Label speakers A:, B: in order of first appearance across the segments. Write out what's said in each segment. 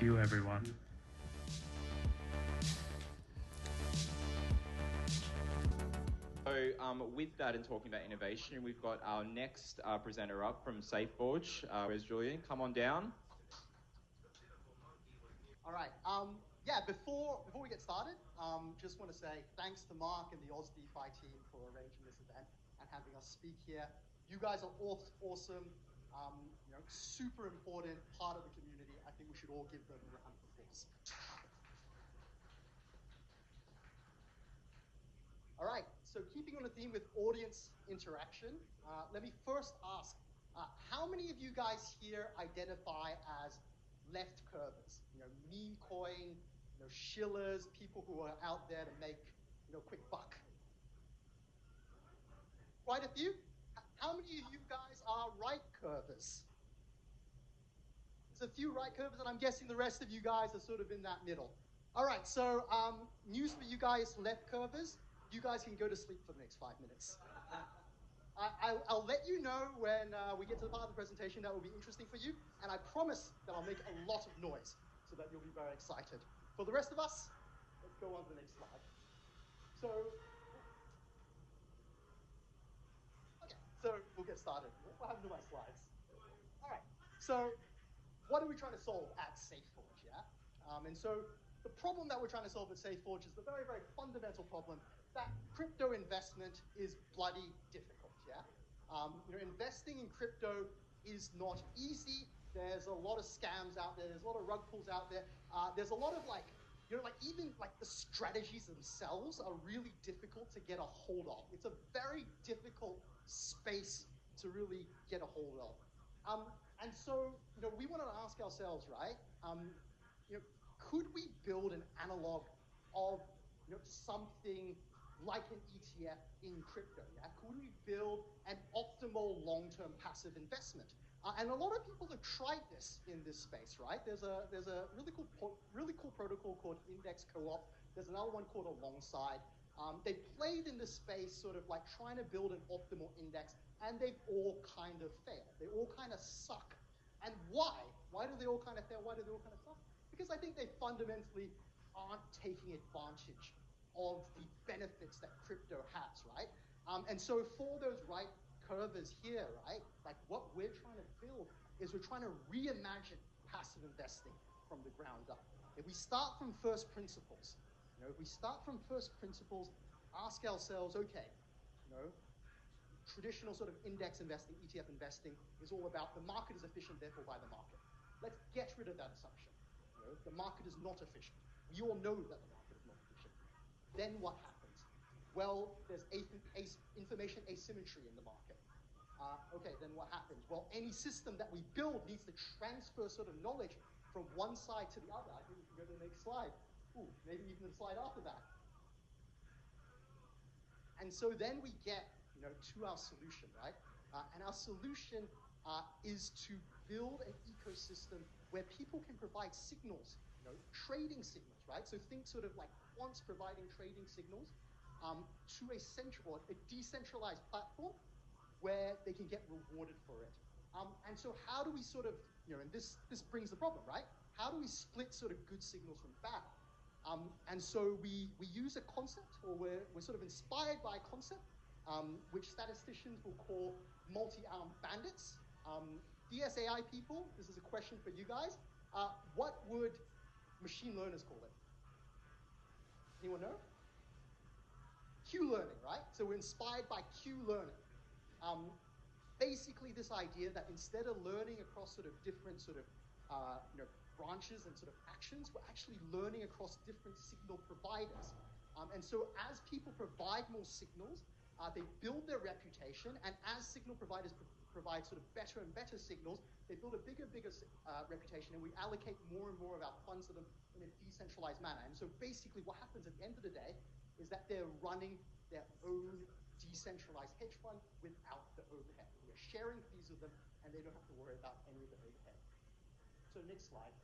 A: you, everyone.
B: So with that and talking about innovation, we've got our next presenter up from Safeforge. Where's Julian? Come on down.
C: All right. Before we get started, just want to say thanks to Mark and the Oz DeFi team for arranging this event and having us speak here. You guys are awesome. Super important part of the community. I think we should all give them a round of applause. All right, so keeping on the theme with audience interaction, let me first ask, how many of you guys here identify as left curvers? Meme coin, shillers, people who are out there to make, quick buck. Quite a few. How many of you guys are right curvers? There's a few right curvers, and I'm guessing the rest of you guys are sort of in that middle. All right, so news for you guys, left curvers. You guys can go to sleep for the next 5 minutes. I'll let you know when we get to the part of the presentation that will be interesting for you, and I promise that I'll make a lot of noise so that you'll be very excited. For the rest of us, let's go on to the next slide. So we'll get started. What happened to my slides? All right, so what are we trying to solve at Safeforge, yeah? And so the problem that we're trying to solve at Safeforge is the very, very fundamental problem that crypto investment is bloody difficult, yeah? Investing in crypto is not easy. There's a lot of scams out there. There's a lot of rug pulls out there. There's a lot of even the strategies themselves are really difficult to get a hold of. It's a very difficult space to really get a hold of. And so, we wanted to ask ourselves, right? Could we build an analog of something like an ETF in crypto? Yeah, could we build an optimal long-term passive investment? And a lot of people have tried this in this space, right? There's a really cool protocol called Index Co-op. There's another one called Alongside. They played in this space, sort of like trying to build an optimal index, and they've all kind of failed. They all kind of suck. And why? Why do they all kind of fail? Why do they all kind of suck? Because I think they fundamentally aren't taking advantage of the benefits that crypto has, right? And so for those right curvers here, right, like what we're trying to build is we're trying to reimagine passive investing from the ground up. If we start from first principles, ask ourselves, okay, traditional sort of index investing, ETF investing is all about the market is efficient, therefore buy the market. Let's get rid of that assumption. The market is not efficient. We all know that the market is not efficient. Then what happens? Well, there's information asymmetry in the market. Okay, then what happens? Well, any system that we build needs to transfer sort of knowledge from one side to the other. I think we can go to the next slide. Ooh, maybe even the slide after that. And so then we get, to our solution, right? And our solution is to build an ecosystem where people can provide signals, trading signals, right? So think sort of like quants providing trading signals to a central or a decentralized platform where they can get rewarded for it. And so how do we sort of, and this brings the problem, right? How do we split sort of good signals from bad? And so we use a concept, or we're sort of inspired by a concept, which statisticians will call multi-armed bandits. DSAI people, this is a question for you guys. What would machine learners call it? Anyone know? Q learning, right? So we're inspired by Q learning. Basically this idea that instead of learning across sort of different sort of, branches and sort of actions, we're actually learning across different signal providers. And so as people provide more signals, they build their reputation, and as signal providers provide sort of better and better signals, they build a bigger reputation, and we allocate more and more of our funds to them in a decentralized manner. And so basically what happens at the end of the day is that they're running their own decentralized hedge fund without the overhead. We're sharing fees with them, and they don't have to worry about any of the overhead. So next slide.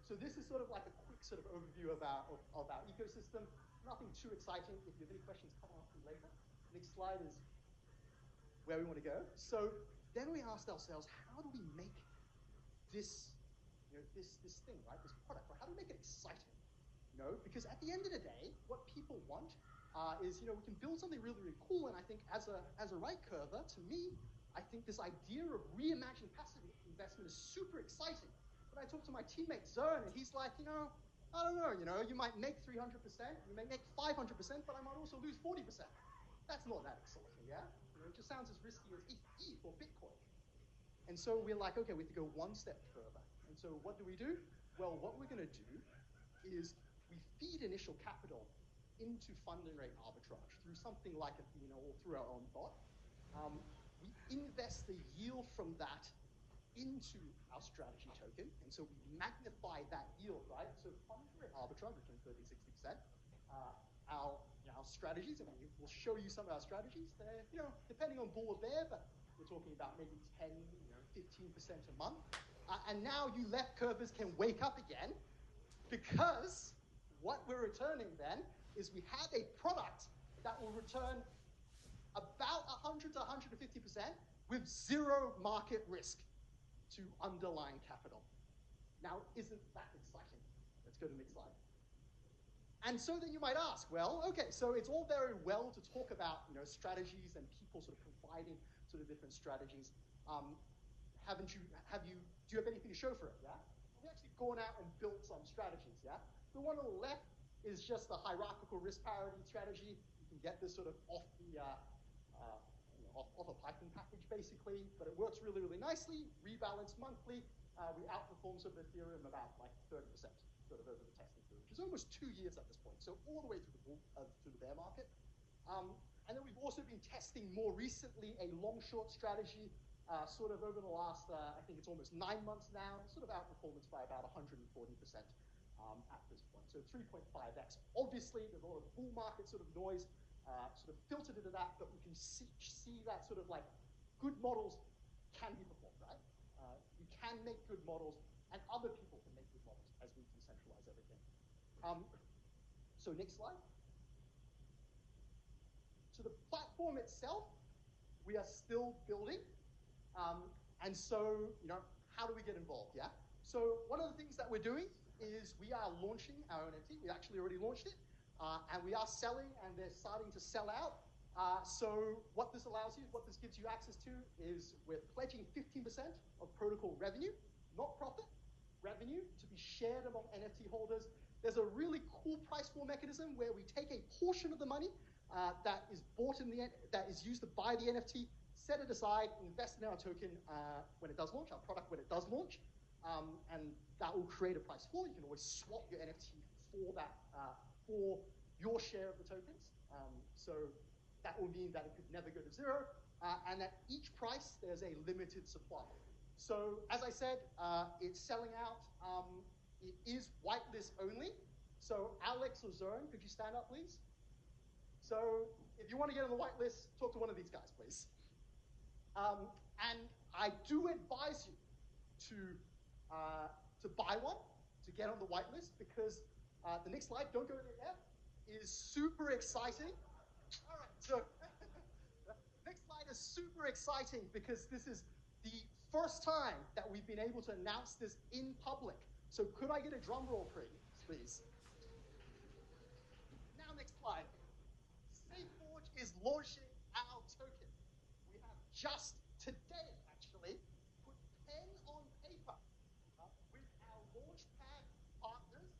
C: So this is sort of like a quick sort of overview of our ecosystem. Nothing too exciting. If you have any questions, come on to later. Next slide is where we want to go. So then we asked ourselves, how do we make this this thing, right? This product, right? How do we make it exciting? You know, because at the end of the day, what people want is, you know, we can build something really, really cool. And I think as a right curver, to me, I think this idea of reimagining passive investment is super exciting. But I talked to my teammate Zern, and he's like, you know, I don't know, you know, you might make 300%, you may make 500%, but I might also lose 40%. That's not that exciting, yeah? You know, it just sounds as risky as ETH or Bitcoin. And so we're like, okay, we have to go one step further. And so what do? Well, what we're going to do is we feed initial capital into funding rate arbitrage through something like Athena or through our own bot. We invest the yield from that into our strategy token, and so we magnify that yield, right? So funding rate arbitrage between 30 and 60%. Our strategies, and we'll show you some of our strategies. They're, you know, depending on bull or bear, but we're talking about maybe 10, 15% a month. And now you left curvers can wake up again, because what we're returning then is we have a product that will return about 100 to 150% with zero market risk to underlying capital. Now, isn't that exciting? Let's go to the next slide. And so then you might ask, well, okay, so it's all very well to talk about, you know, strategies and people sort of providing sort of different strategies. Do you have anything to show for it? Yeah, we've actually gone out and built some strategies. Yeah, the one on the left is just the hierarchical risk parity strategy. You can get this sort of off the off a Python package basically, but it works really, really nicely. Rebalance monthly. We outperform sort of Ethereum about like 30% sort of over the testing period, which is almost 2 years at this point. So all the way through the bear market. And then we've also been testing more recently a long-short strategy, sort of over the last, I think it's almost 9 months now, sort of outperformance by about 140% at this point. So 3.5x. Obviously, there's a lot of bull market sort of noise sort of filtered into that, but we can see that sort of like good models can be performed, right? We can make good models, and other people can make good models as we decentralize everything. So next slide. So the platform itself, we are still building. And so, you know, how do we get involved? Yeah. So one of the things that we're doing is we are launching our NFT. We actually already launched it. And we are selling, and they're starting to sell out. So what this allows you, what this gives you access to is we're pledging 15% of protocol revenue, not profit, revenue to be shared among NFT holders. There's a really cool price floor mechanism where we take a portion of the money that is bought that is used to buy the NFT, set it aside, invest in our token when it does launch, our product when it does launch, and that will create a price floor. You can always swap your NFT for that, for your share of the tokens. So that will mean that it could never go to zero, and at each price there's a limited supply. So as I said, it's selling out. It is whitelist only. So Alex or Zern, could you stand up, please? So if you want to get on the whitelist, talk to one of these guys, please. And I do advise you to buy one, to get on the whitelist, because the next slide, don't go there yet, is super exciting. All right, so the next slide is super exciting because this is the first time that we've been able to announce this in public. So could I get a drum roll, please? Now, next slide. Safeforge is launching our token. We have just today, actually, put pen on paper with our Launchpad partners,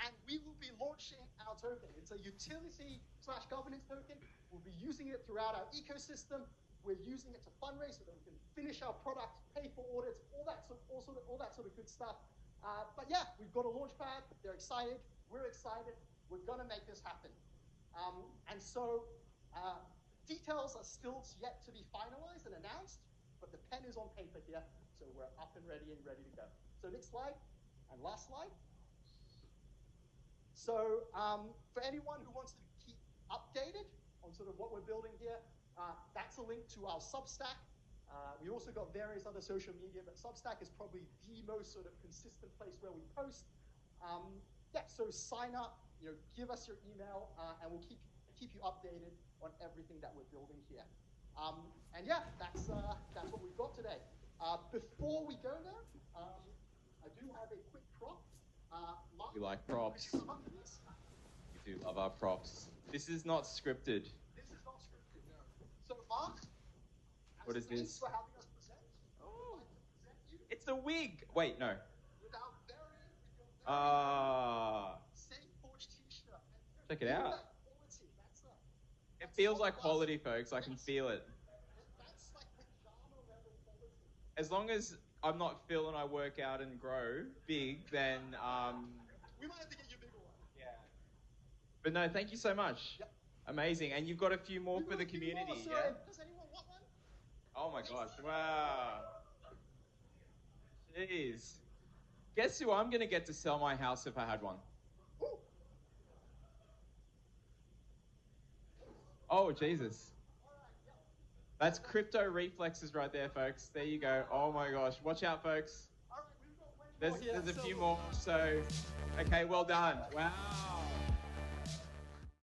C: and we will be launching our token. It's a utility/governance token. We'll be using it throughout our ecosystem. We're using it to fundraise so that we can finish our product, pay for audits, all that sort of good stuff. But yeah, we've got a Launchpad. They're excited. We're excited. We're going to make this happen. And so details are still yet to be finalized and announced, but the pen is on paper here, so we're up and ready to go. So next slide, and last slide. So for anyone who wants to keep updated on sort of what we're building here, that's a link to our Substack. We also got various other social media, but Substack is probably the most sort of consistent place where we post. Yeah, so sign up, you know, give us your email, and we'll keep you updated on everything that we're building here. And yeah, that's what we've got today. Before we go there, I do do have a quick prop. Mark,
B: We like props.
C: would you come up to this?
B: We do love our props. This is not scripted.
C: This is not scripted, no. So, Mark,
B: What is
C: thanks
B: this?
C: for having us present.
B: Oh.
C: I'd like to present you
B: It's a wig. Wait, no.
C: with our very Safeforge t-shirt.
B: Check it out.
C: Quality.
B: It feels like quality, folks. I can feel it.
C: That's like pajama level quality.
B: As long as I'm not Phil and I work out and grow big, then
C: We might have to get you a bigger one.
B: yeah. But no, thank you so much.
C: Yep.
B: Amazing. And you've got a few more
C: We've
B: for
C: got
B: the
C: a few
B: community,
C: more, so
B: yeah?
C: does anyone want one?
B: Oh my gosh. Wow. Jeez. Guess who I'm going to get to sell my house if I had one?
C: Ooh.
B: Oh, Jesus.
C: All right, yep.
B: That's crypto reflexes right there, folks. There you go. Oh my gosh. Watch out, folks.
C: All right, we've got way more
B: There's
C: here.
B: a few more. So, okay, well done. Wow.